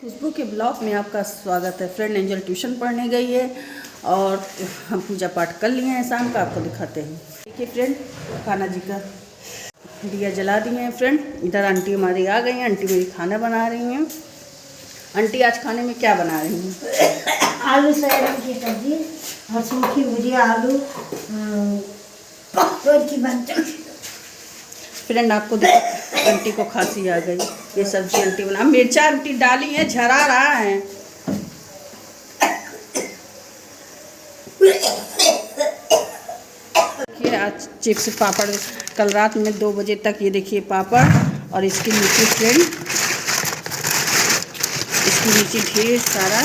खुशबू के ब्लॉग में आपका स्वागत है। फ्रेंड एंजल ट्यूशन पढ़ने गई है और हम पूजा पाठ कर लिए हैं शाम का, आपको दिखाते हैं। देखिए फ्रेंड, कान्हा जी का दिया जला दिए हैं। फ्रेंड इधर आंटी हमारी आ गई हैं, आंटी मेरी खाना बना रही हैं। आंटी आज खाने में क्या बना रही हैं? आलू सोयाबीन की सब्जी और सूखी भुजिया आलू की बनती। फ्रेंड आपको आंटी को खांसी आ गई, ये सब्जी आंटी बना, मिर्चा आंटी डाली है, झरा रहा है। देखिए आज चिप्स पापड़, कल रात में 2 बजे तक ये देखिए पापड़, और इसके नीचे फ्रेंड, इसके नीचे ढेर सारा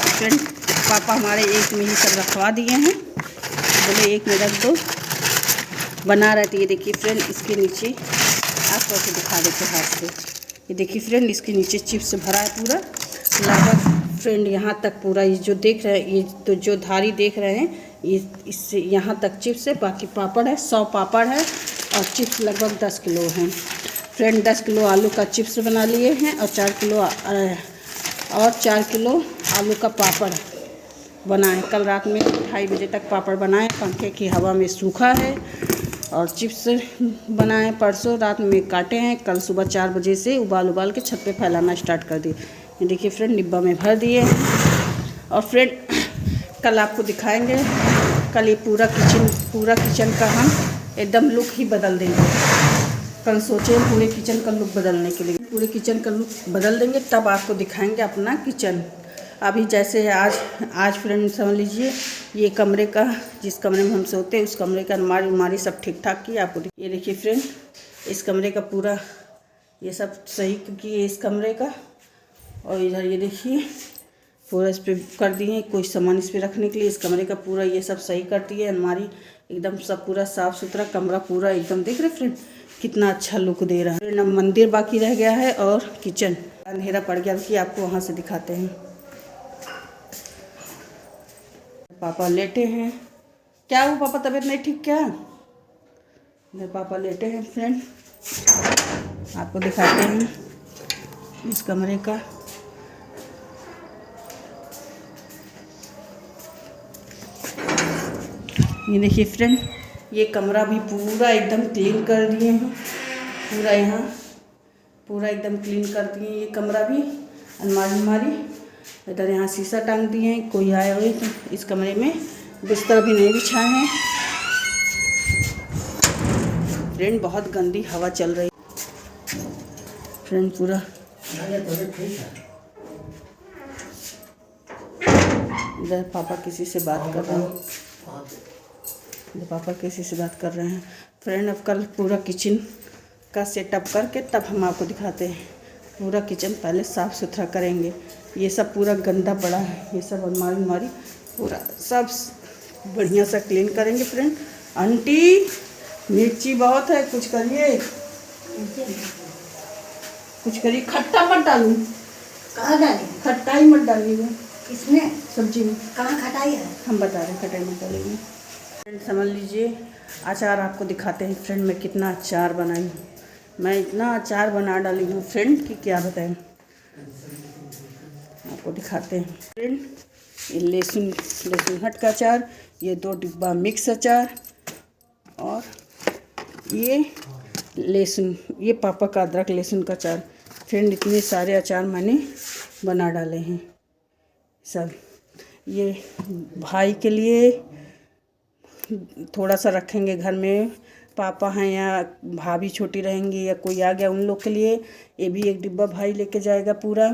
फ्रेंड पापा हमारे एक में ही सब रखवा दिए हैं, बोले एक में रख दो, बना रहे थे। ये देखिए फ्रेंड, इसके नीचे आपको ऐसे दिखा देते हाथ से, ये देखिए फ्रेंड, इसके नीचे चिप्स भरा है पूरा लगभग फ्रेंड यहाँ तक पूरा। ये जो देख रहे हैं, ये तो जो धारी देख रहे हैं, ये इससे यहाँ तक चिप्स है। बाकी पापड़ है, 100 पापड़ है और चिप्स लगभग 10 किलो हैं। फ्रेंड 10 किलो आलू का चिप्स बना लिए हैं और 4 किलो आलू का पापड़ बनाए। कल रात में 2:30 बजे तक पापड़ बनाए, पंखे की हवा में सूखा है। और चिप्स बनाए, परसों रात में काटे हैं, कल सुबह 4 बजे से उबाल के छत पे फैलाना स्टार्ट कर दिए। ये देखिए फ्रेंड, डिब्बा में भर दिए हैं। और फ्रेंड कल आपको दिखाएंगे, कल ये पूरा किचन का हम एकदम लुक ही बदल देंगे। कल सोचे पूरे किचन का लुक बदलने के लिए, पूरे किचन का लुक बदल देंगे, तब आपको दिखाएंगे अपना किचन। अभी जैसे आज फ्रेंड समझ लीजिए, ये कमरे का, जिस कमरे में हम सोते हैं उस कमरे का अलमारी सब ठीक ठाक की आपको। ये देखिए फ्रेंड, इस कमरे का पूरा ये सब सही किए इस कमरे का। और इधर ये देखिए पूरा इस पर कर दिए कोई सामान इस पर रखने के लिए। इस कमरे का पूरा ये सब सही कर दिए, अलमारी एकदम सब पूरा साफ़ सुथरा, कमरा पूरा एकदम देख रहे फ्रेंड कितना अच्छा लुक दे रहा है। मंदिर बाकी रह गया है और किचन अंधेरा पड़ गया कि आपको वहाँ से दिखाते हैं। पापा लेटे हैं, क्या हुआ पापा, तबीयत नहीं ठीक क्या? मेरे पापा लेटे हैं फ्रेंड, आपको दिखाते हैं इस कमरे का। ये देखिए फ्रेंड, ये कमरा भी पूरा एकदम क्लीन कर दिए हैं, पूरा यहाँ पूरा एकदम क्लीन कर दिए ये कमरा भी। अलमारी इधर यहाँ शीशा टांग दिए हैं, कोई आए हुए तो इस कमरे में बिस्तर भी नहीं बिछाए हैं। फ्रेंड बहुत गंदी हवा चल रही फ्रेंड, पूरा इधर पापा किसी से बात कर रहे हैं। फ्रेंड अब कल पूरा किचन का सेटअप करके तब हम आपको दिखाते हैं। पूरा किचन पहले साफ़ सुथरा करेंगे, ये सब पूरा गंदा पड़ा है, ये सब अलमारी पूरा सब बढ़िया सा क्लीन करेंगे। फ्रेंड आंटी मिर्ची बहुत है, कुछ करिए, खट्टा मत डालूँ। कहाँ डाली? खट्टाई मत डालिएगा इसमें सब्जी में। कहाँ खटाई है? हम बता रहे हैं खटाई मत डालेंगे। फ्रेंड समझ लीजिए, अचार आपको दिखाते हैं फ्रेंड, मैं कितना अचार बनाई हूँ। मैं इतना अचार बना डाली हूँ फ्रेंड कि क्या बताएं, आपको दिखाते हैं। फ्रेंड ये लहसुन हट का अचार, ये 2 डिब्बा मिक्स अचार, और ये लहसुन, ये पापा का अदरक लहसुन का अचार। फ्रेंड इतने सारे अचार मैंने बना डाले हैं सब। ये भाई के लिए थोड़ा सा रखेंगे घर में, पापा हैं या भाभी छोटी रहेंगी या कोई आ गया उन लोग के लिए, ये भी 1 डिब्बा भाई लेके जाएगा पूरा।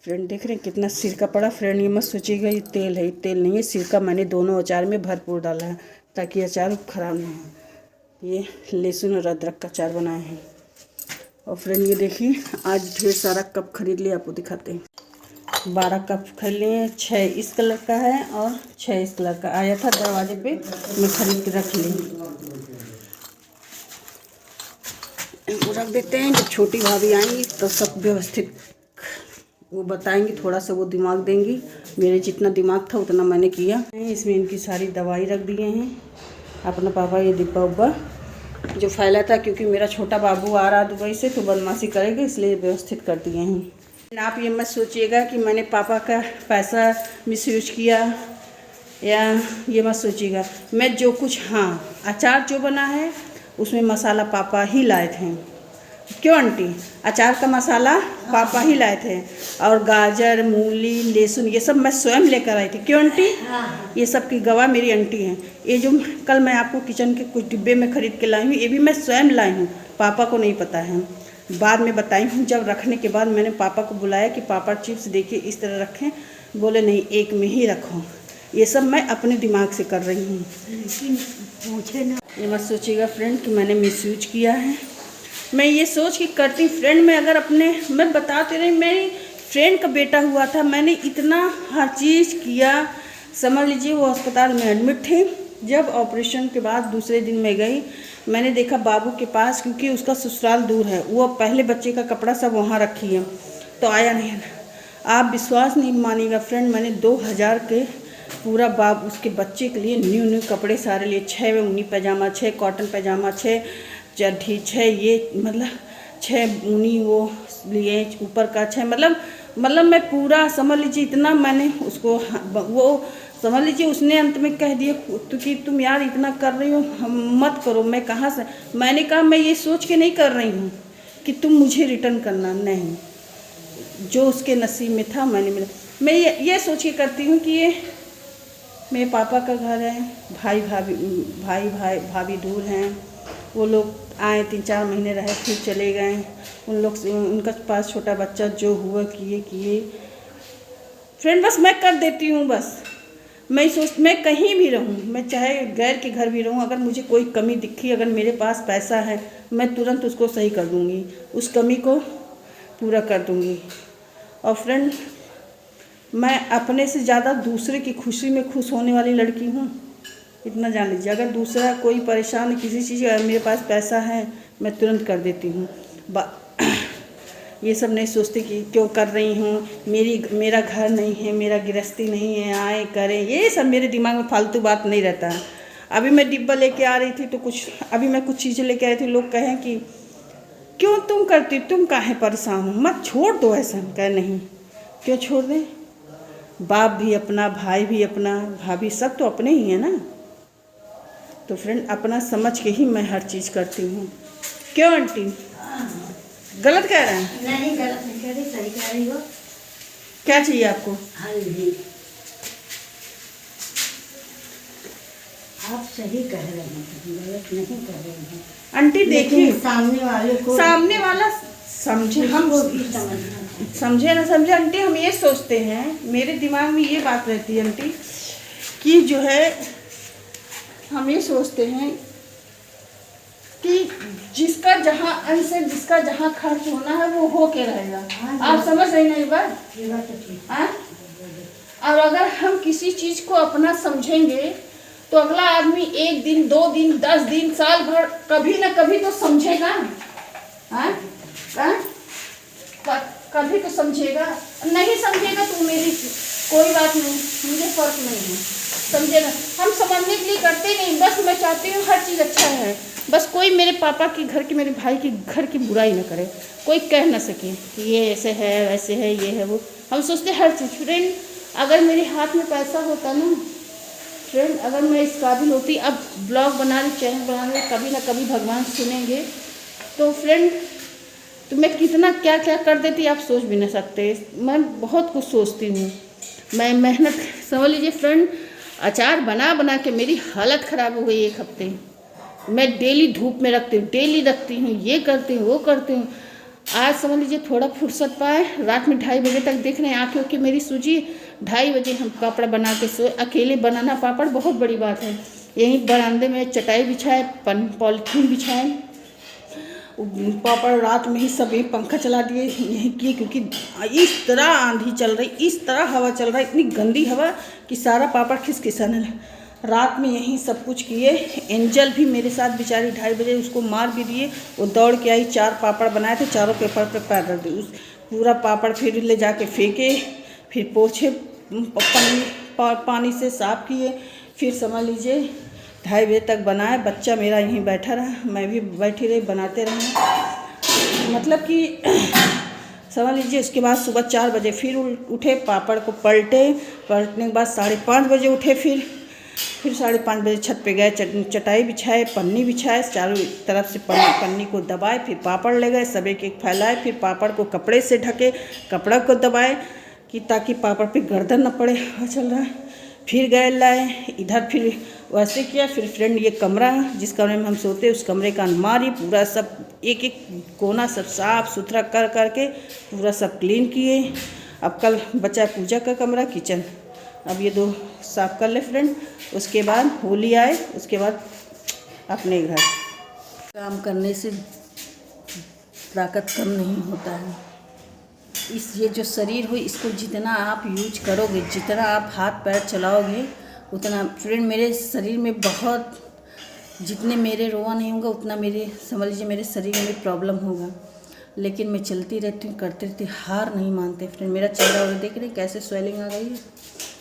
फ्रेंड देख रहे हैं कितना सिरका पड़ा। फ्रेंड ये मत सोचिएगा ये तेल है, ये तेल नहीं है, सिरका मैंने दोनों अचार में भरपूर डाला है ताकि अचार खराब नहीं हो। ये लहसुन और अदरक का अचार बनाए हैं। और फ्रेंड ये देखिए, आज ढेर सारा कप खरीद लिया, आपको दिखाते हैं। 12 कप खरीद लिए, 6 इस कलर का है और 6 इस कलर का आया था दरवाजे पे, मैं खरीद के रख ली। इनको रख देते हैं, जब छोटी भाभी आएंगी तो सब व्यवस्थित वो बताएंगी, थोड़ा सा वो दिमाग देंगी। मेरे जितना दिमाग था उतना मैंने किया। इसमें इनकी सारी दवाई रख दिए हैं। अपना पापा ये डिब्बा उब्बा जो फैला था, क्योंकि मेरा छोटा बाबू आ रहा दुबई से तो बदमाशी करेगा, इसलिए व्यवस्थित कर दिए हैं। आप ये मत सोचिएगा कि मैंने पापा का पैसा मिसयूज किया, या ये मत सोचिएगा। मैं जो कुछ, हाँ, अचार जो बना है उसमें मसाला पापा ही लाए थे। क्यों आंटी? अचार का मसाला पापा ही लाए थे, और गाजर, मूली, लहसुन ये सब मैं स्वयं लेकर आई थी। क्यों आंटी? ये सब की गवाह मेरी आंटी हैं। ये जो कल मैं आपको किचन के कुछ डिब्बे में ख़रीद के लाई हूँ, ये भी मैं स्वयं लाई हूँ, पापा को नहीं पता है। बाद में बताई हूँ, जब रखने के बाद मैंने पापा को बुलाया कि पापा चिप्स देखिए इस तरह रखें, बोले नहीं एक में ही रखो। ये सब मैं अपने दिमाग से कर रही हूँ। पूछे ना, ये मत सोचिएगा फ्रेंड कि मैंने मिसयूज किया है। मैं ये सोच के करती फ्रेंड, मैं अगर अपने, मैं बताते रही, मेरी फ्रेंड का बेटा हुआ था, मैंने इतना हर चीज़ किया। समझ लीजिए वो अस्पताल में एडमिट थे। जब ऑपरेशन के बाद दूसरे दिन मैं गई, मैंने देखा बाबू के पास, क्योंकि उसका ससुराल दूर है, वो पहले बच्चे का कपड़ा सब वहाँ रखी है, तो आया नहीं। आप विश्वास नहीं मानिएगा फ्रेंड, मैंने 2000 के पूरा बाब उसके बच्चे के लिए न्यू कपड़े सारे लिए। 6 ऊनी पैजामा, 6 कॉटन पैजामा, 6 चड्ढी, 6 ये मतलब 6 ऊनी वो लिए, ऊपर का 6 मतलब मैं पूरा समझ लीजिए इतना मैंने उसको, वो समझ लीजिए उसने अंत में कह दिया कि तुम यार इतना कर रही हो, मत करो। मैं कहाँ से, मैंने कहा मैं ये सोच के नहीं कर रही हूँ कि तुम मुझे रिटर्न करना, नहीं, जो उसके नसीब में था मैंने मिला। मैं ये सोच के करती हूँ कि ये मेरे पापा का घर है, भाई भाभी दूर हैं, वो लोग आए 3-4 महीने रहे फिर चले गए। उन लोग से उनका पास छोटा बच्चा जो हुआ किए फ्रेंड, बस मैं कर देती हूँ। बस मैं कहीं भी रहूँ, मैं चाहे गैर के घर भी रहूँ, अगर मुझे कोई कमी दिखी, अगर मेरे पास पैसा है, मैं तुरंत उसको सही कर दूँगी, उस कमी को पूरा कर दूँगी। और फ्रेंड, मैं अपने से ज़्यादा दूसरे की खुशी में खुश होने वाली लड़की हूँ, इतना जान लीजिए। अगर दूसरा कोई परेशान है किसी चीज़ का, मेरे पास पैसा है, मैं तुरंत कर देती हूँ। ये सब नहीं सोचती कि क्यों कर रही हूँ, मेरा घर नहीं है, मेरा गृहस्थी नहीं है, आए करें, ये सब मेरे दिमाग में फालतू बात नहीं रहता है। अभी मैं डिब्बा लेके आ रही थी तो अभी मैं कुछ चीज़ें लेके आई थी, लोग कहें कि क्यों तुम करती, तुम काहे परेशान हो, मत छोड़ दो ऐसा। कहे नहीं, क्यों छोड़ दें, बाप भी अपना, भाई भी अपना, भाभी सब तो अपने ही है ना। तो फ्रेंड, अपना समझ के ही मैं हर चीज़ करती हूँ। क्यों आंटी? गलत कह रहे हैं? नहीं गलत नहीं कह रही, सही कह रही हो। क्या चाहिए आपको? हाँ जी, आप सही कह रहे हैं, गलत नहीं कह रहे हैं आंटी। देखिए सामने वाला समझे, हम समझे ना समझे आंटी, हम ये सोचते हैं, मेरे दिमाग में ये बात रहती है आंटी कि जो है हम ये सोचते हैं कि जिसका जहाँ अंश है, जिसका जहाँ खर्च होना है वो हो के रहेगा। आप समझ रही ना ये बात? और अगर हम किसी चीज़ को अपना समझेंगे तो अगला आदमी 1 दिन, 2 दिन, 10 दिन, साल भर कभी ना कभी तो समझेगा। कभी तो समझेगा, नहीं समझेगा तो मेरी कोई बात नहीं, मुझे फर्क नहीं है, समझेगा। हम समझने के लिए करते नहीं, बस मैं चाहती हूँ हर चीज़ अच्छा है, बस कोई मेरे पापा के घर की, मेरे भाई के घर की बुराई ना करे, कोई कह ना सके कि ये ऐसे है, वैसे है, ये है, वो। हम सोचते हर चीज़। फ्रेंड, अगर मेरे हाथ में पैसा होता ना फ्रेंड, अगर मैं इस काबिल होती, अब ब्लॉग बना रही, चैनल बना रही, कभी ना कभी भगवान सुनेंगे तो फ्रेंड, तो मैं कितना क्या क्या कर देती आप सोच भी नहीं सकते। मैं बहुत कुछ सोचती हूँ, मैं मेहनत, समझ लीजिए फ्रेंड, अचार बना बना के मेरी हालत ख़राब हो गई 1 हफ्ते। मैं डेली धूप में रखती हूँ, डेली रखती हूँ, ये करती हूँ, वो करती हूँ। आज समझ लीजिए थोड़ा फुर्सत पाए, रात में 2:30 बजे तक देख रहे हैं आँखें की मेरी सूजी। 2:30 बजे हम पापड़ बना के सोए। अकेले बनाना पापड़ बहुत बड़ी बात है। यहीं बरामदे में चटाई बिछाए, पॉलीथीन बिछाए, पापड़ रात में ही सब एक पंखा चला दिए यहीं किए, क्योंकि इस तरह आंधी चल रही, इस तरह हवा चल रहा है, इतनी गंदी हवा कि सारा पापड़ खिसखिसाने लगा। रात में यहीं सब कुछ किए। एंजल भी मेरे साथ बेचारी 2:30 बजे उसको मार भी दिए, वो दौड़ के आई, 4 पापड़ बनाए थे, चारों पेपर पे पैर रख दिए। उस पूरा पापड़ फिर ले जाके फेंके, फिर पोछे, पानी से साफ किए, फिर समझ लीजिए 2:30 बजे तक बनाए। बच्चा मेरा यहीं बैठा रहा, मैं भी बैठी रही, बनाते रहे। मतलब कि समझ लीजिए। उसके बाद सुबह 4 बजे फिर उठे, पापड़ को पलटने के बाद 5:30 बजे उठे। फिर 5:30 बजे छत पे गए, चटाई बिछाए, पन्नी बिछाए, चारों तरफ से पन्नी को दबाए, फिर पापड़ ले गए, सब एक एक फैलाए, फिर पापड़ को कपड़े से ढके, कपड़ा को दबाए कि ताकि पापड़ पे गर्दन न पड़े। हवा चल रहा है। फिर गए लाए इधर, फिर वैसे किया। फिर फ्रेंड ये कमरा जिस कमरे में हम सोते, उस कमरे का अलमारी पूरा सब एक एक कोना सब साफ सुथरा कर करके पूरा सब क्लीन किए। अब कल बचा पूजा का कमरा, किचन, अब ये 2 साफ कर ले फ्रेंड। उसके बाद होली आए, उसके बाद अपने घर। काम करने से ताकत कम नहीं होता है। ये जो शरीर हो, इसको जितना आप यूज करोगे, जितना आप हाथ पैर चलाओगे, उतना फ्रेंड मेरे शरीर में बहुत, जितने मेरे रोआ नहीं होगा उतना मेरे, समझ लीजिए, मेरे शरीर में प्रॉब्लम होगा। लेकिन मैं चलती रहती हूँ, करती रहती हूँ, हार नहीं मानते फ्रेंड। मेरा चेहरा और देख रहे कैसे स्वेलिंग आ गई है।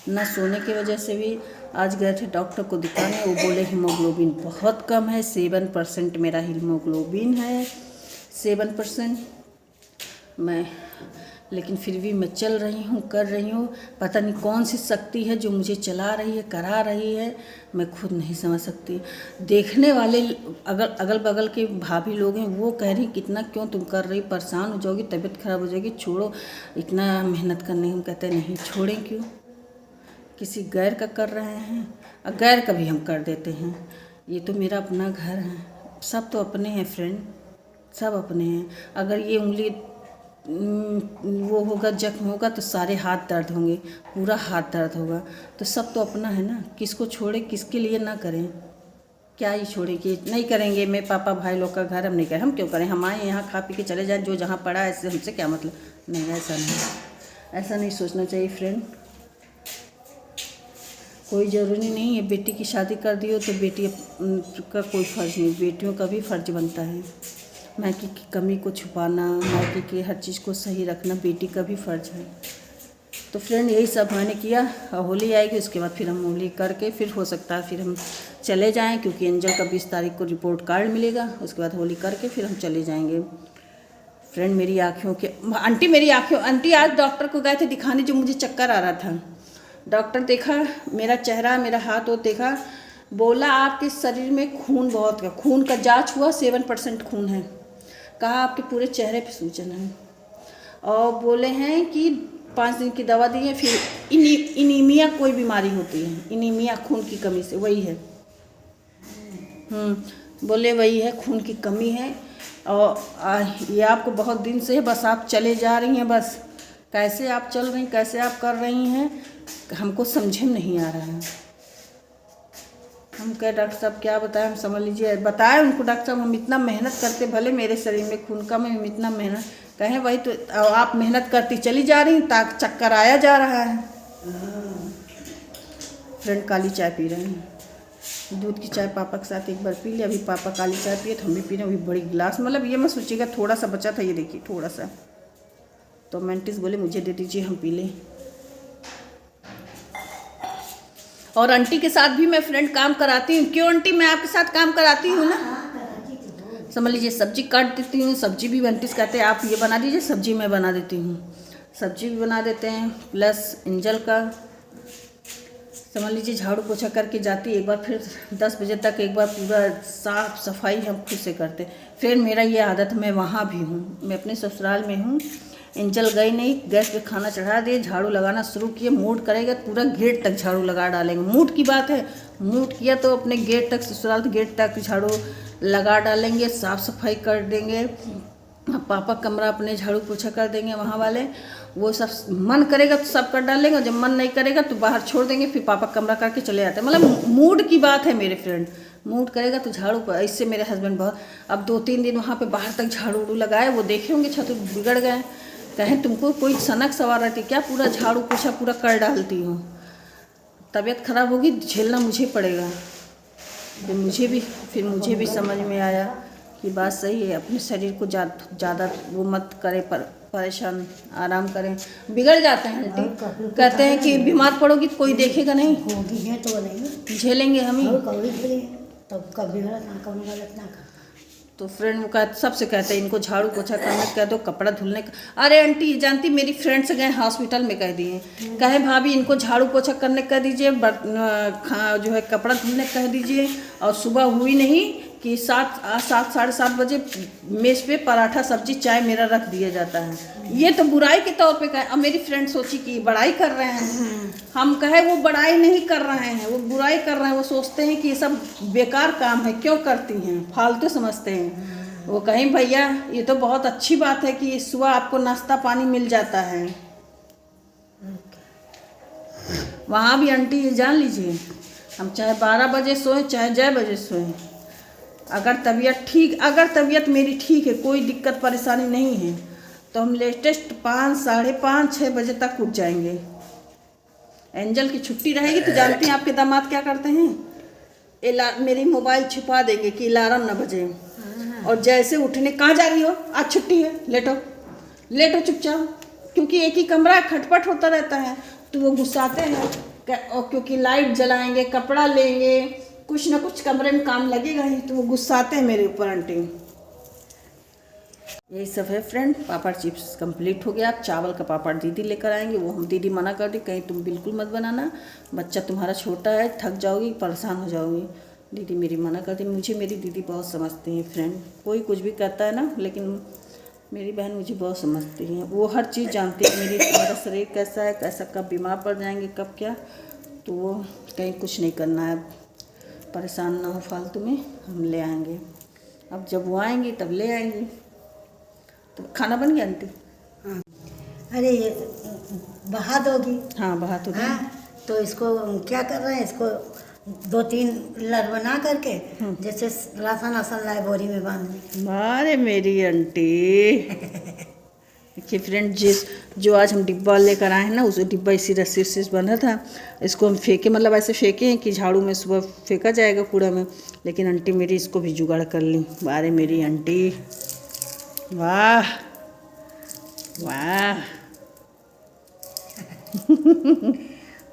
ना सोने की वजह से भी आज गए थे डॉक्टर को दिखाने, वो बोले हीमोग्लोबिन बहुत कम है, 7% मेरा हीमोग्लोबिन है, 7%। मैं लेकिन फिर भी मैं चल रही हूँ, कर रही हूँ। पता नहीं कौन सी शक्ति है जो मुझे चला रही है, करा रही है, मैं खुद नहीं समझ सकती। देखने वाले अगल बगल के भाभी लोग हैं, वो कह रही कितना क्यों तुम कर रही, परेशान हो जाओगी, तबीयत खराब हो जाएगी, छोड़ो इतना मेहनत करने। हम कहते नहीं, छोड़ें क्यों, किसी गैर का कर रहे हैं, और गैर का भी हम कर देते हैं। ये तो मेरा अपना घर है, सब तो अपने हैं फ्रेंड, सब अपने हैं। अगर ये उंगली वो होगा, जख्म होगा तो सारे हाथ दर्द होंगे, पूरा हाथ दर्द होगा। तो सब तो अपना है ना, किसको छोड़े, किसके लिए ना करें, क्या ही छोड़े कि नहीं करेंगे। मैं पापा भाई लोग का घर हम नहीं करें, हम क्यों करें, हम आए यहाँ खा पी के चले जाएं, जो जहाँ पड़ा है इससे हमसे क्या मतलब। नहीं, ऐसा नहीं सोचना चाहिए फ्रेंड। कोई ज़रूरी नहीं है बेटी की शादी कर दी हो तो बेटी का कोई फ़र्ज़ नहीं, बेटियों का भी फ़र्ज बनता है। मायके की कमी को छुपाना, मायके की हर चीज़ को सही रखना बेटी का भी फ़र्ज है। तो फ्रेंड यही सब मैंने किया। होली आएगी, उसके बाद फिर हम होली करके फिर हो सकता है फिर हम चले जाएं, क्योंकि एंजल का 20 तारीख को रिपोर्ट कार्ड मिलेगा। उसके बाद होली करके फिर हम चले जाएंगे। फ्रेंड मेरी आँखों के आंटी आज डॉक्टर को गए थे दिखाने, जो मुझे चक्कर आ रहा था। डॉक्टर देखा मेरा चेहरा, मेरा हाथ वो देखा, बोला आपके शरीर में खून बहुत है, खून का जांच हुआ 7% खून है। कहा आपके पूरे चेहरे पे सूजन है, और बोले हैं कि 5 दिन की दवा दी है। फिर इनीमिया कोई बीमारी होती है, इनीमिया खून की कमी से, वही है। बोले वही है, खून की कमी है। और ये आपको बहुत दिन से है, बस आप चले जा रही हैं, बस कैसे आप चल रही, कैसे आप कर रही हैं, हमको समझे में नहीं आ रहा है। हम कहे डॉक्टर साहब क्या बताएं, हम समझ लीजिए, बताए उनको डॉक्टर साहब हम इतना मेहनत करते, भले मेरे शरीर में खून कम है, हम इतना मेहनत कहें, वही तो आप मेहनत करती चली जा रही, ताकि चक्कर आया जा रहा है। फ्रेंड काली चाय पी रहे हैं, दूध की चाय पापा के साथ एक बार पी लिया, अभी पापा काली चाय पिए तो हम भी पी रहे हैं, अभी बड़ी गिलास, मतलब ये मैं सोचिएगा थोड़ा सा बचा था, ये देखिए थोड़ा सा, तो मेंटिस बोले मुझे दे दीजिए हम पी लें। और आंटी के साथ भी मैं फ्रेंड काम कराती हूँ। क्यों आंटी, मैं आपके साथ काम कराती हूँ ना, समझ लीजिए, सब्जी काट देती हूँ, सब्जी भी आंटी से कहते हैं आप ये बना दीजिए, सब्जी मैं बना देती हूँ, सब्जी भी बना देते हैं, प्लस एंजल का समझ लीजिए झाड़ू पोछा करके जाती है। एक बार फिर 10 बजे तक एक बार पूरा साफ सफाई हम खुद से करते। फिर मेरा ये आदत, मैं वहाँ भी हूँ, मैं अपने ससुराल में हूँ, एंजल गई नहीं, गैस पे खाना चढ़ा दिए, झाड़ू लगाना शुरू किए, मूड करेगा पूरा गेट तक झाड़ू लगा डालेंगे, मूड की बात है, मूड किया तो अपने गेट तक, ससुराल गेट तक झाड़ू लगा डालेंगे, साफ़ सफाई कर देंगे। पापा कमरा अपने झाड़ू पोछा कर देंगे, वहाँ वाले वो सब मन करेगा तो सब कर डालेंगे, जब मन नहीं करेगा तो बाहर छोड़ देंगे, फिर पापा कमरा करके चले जाते हैं। मतलब मूड की बात है मेरे फ्रेंड, मूड करेगा तो झाड़ू पर। इससे मेरे हस्बैंड बहुत, अब 2-3 दिन वहाँ पे बाहर तक झाड़ू उड़ू लगाए, वो देखे होंगे छत बिगड़ गए, कहें तुमको कोई सनक सवार रहती क्या, पूरा झाड़ू पोछा पूरा कर डालती हूँ, तबीयत खराब होगी झेलना मुझे पड़ेगा। फिर मुझे भी समझ में आया कि बात सही है, अपने शरीर को ज़्यादा वो मत करे, परेशान, आराम करें, बिगड़ जाते हैं आंटी। कहते हैं कि बीमार पड़ोगी तो कोई देखेगा नहीं, होगी है तो नहीं झेलेंगे हम ही। और कौड़ी झेले तब कभी गलत ना कौन गलत ना कर। तो फ्रेंड वो सबसे कहते हैं इनको झाड़ू पोछा करने कह दो, कपड़ा धुलने का। अरे आंटी जानती, मेरी फ्रेंड्स गए हॉस्पिटल में कह दिए, कहे भाभी इनको झाड़ू पोछा करने कह दीजिए, जो है कपड़ा धुलने कह दीजिए। और सुबह हुई नहीं कि 7 साढ़े 7 बजे मेज पे पराठा सब्जी चाय मेरा रख दिया जाता है। ये तो बुराई के तौर पे कहे। अब मेरी फ्रेंड सोची कि बड़ाई कर रहे हैं, हम कहे वो बड़ाई नहीं कर रहे हैं, वो बुराई कर रहे हैं। वो सोचते हैं कि ये सब बेकार काम है, क्यों करती हैं, फालतू समझते हैं। वो कहें भैया ये तो बहुत अच्छी बात है कि सुबह आपको नाश्ता पानी मिल जाता है। वहाँ भी आंटी ये जान लीजिए, हम चाहे 12 बजे सोएं चाहे जय बजे सोएं, अगर तबीयत मेरी ठीक है, कोई दिक्कत परेशानी नहीं है, तो हम लेटेस्ट 5, साढ़े 5, 6 बजे तक उठ जाएंगे। एंजल की छुट्टी रहेगी तो जानती हैं आपके दामाद क्या करते हैं, मेरी मोबाइल छिपा देंगे कि अलार्म न बजे। और जैसे उठने, कहाँ जा रही हो, आज छुट्टी है, लेटो चुपचाप, क्योंकि एक ही कमरा खटपट होता रहता है। तो वो गुस्साते हैं, और क्योंकि लाइट जलाएंगे, कपड़ा लेंगे, कुछ ना कुछ कमरे में काम लगेगा ही, तो वो गुस्साते हैं मेरे ऊपर आंटी। यही सब है फ्रेंड। पापड़ चिप्स कंप्लीट हो गया। चावल का पापड़ दीदी लेकर आएंगे, वो हम दीदी मना कर दी, कहीं तुम बिल्कुल मत बनाना, बच्चा तुम्हारा छोटा है, थक जाओगी, परेशान हो जाओगी। दीदी मेरी मना कर दी। मुझे मेरी दीदी बहुत समझती हैं फ्रेंड, कोई कुछ भी कहता है ना, लेकिन मेरी बहन मुझे बहुत समझती हैं। वो हर चीज़ जानती है, मेरा शरीर कैसा है, कैसा, कब बीमार पड़ जाएंगे, कब क्या, तो वो कहीं कुछ नहीं करना है, परेशान ना हो फालतू में, हम ले आएंगे। अब जब वो आएंगी तब ले आएंगी। तो खाना बन गया आंटी? हाँ। अरे ये बहा दोगी? हाँ बहा तो हाँ, तो इसको क्या कर रहे हैं, इसको 2-3 लर बना करके जैसे राशन लाए बोरी में बांधने। अरे मेरी आंटी देखिए फ्रेंड, जो आज हम डिब्बा लेकर आए हैं ना, उस डिब्बा इसी रस्सी से बंधा था। इसको हम फेंके, मतलब ऐसे फेंके हैं कि झाड़ू में सुबह फेंका जाएगा कूड़ा में, लेकिन आंटी मेरी इसको भी जुगाड़ कर ली। अरे मेरी आंटी, वाह वाह।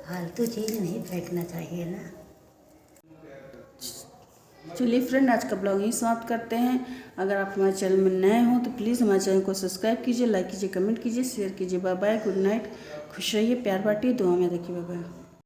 फालतू चीज़ नहीं फेंकना चाहिए ना। चलिए फ्रेंड, आज का ब्लॉग यहीं समाप्त करते हैं। अगर आप हमारे चैनल में नए हो तो प्लीज़ हमारे चैनल को सब्सक्राइब कीजिए, लाइक कीजिए, कमेंट कीजिए, शेयर कीजिए। बाय बाय, गुड नाइट, खुश रहिए, प्यार बांटिए, दुआ में रखिए, बाय बाय।